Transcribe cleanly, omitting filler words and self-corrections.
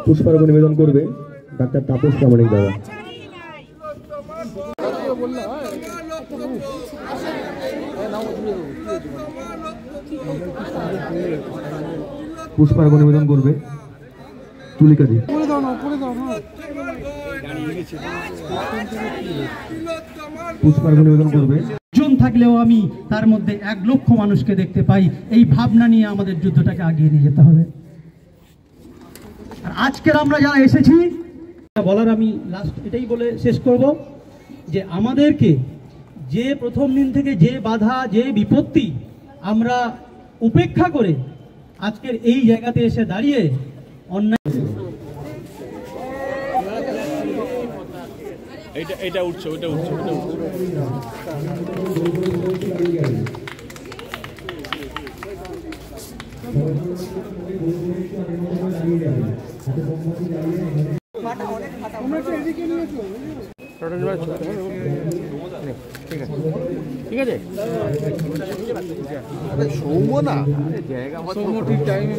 পুষ্পার্ঘ নিবেদন করবে ডাক্তার তাপস প্রামাণিক দাদা। পুষ্পার্ঘ নিবেদন করবে তুলিকা দি। পুষ্পার্ঘ নিবেদন করবে। জন থাকলেও আমি তার মধ্যে 1 লক্ষ মানুষকে দেখতে পাই। এই ভাবনা নিয়ে আমাদের যুদ্ধটাকে আগিয়ে নিয়ে যেতে হবে। আর আজকের আমরা যারা এসেছি বলার, আমি লাস্ট এটাই বলে শেষ করব যে আমাদেরকে যে প্রথম দিন থেকে যে বাধা, যে বিপত্তি আমরা উপেক্ষা করে আজকের এই জায়গাতে এসে দাঁড়িয়ে অন্যায় এটা উঠছে, ওটা উঠছে, ওটা উঠছে। ঠিক আছে, সৌম্য না জায়গা ঠিক টাইমে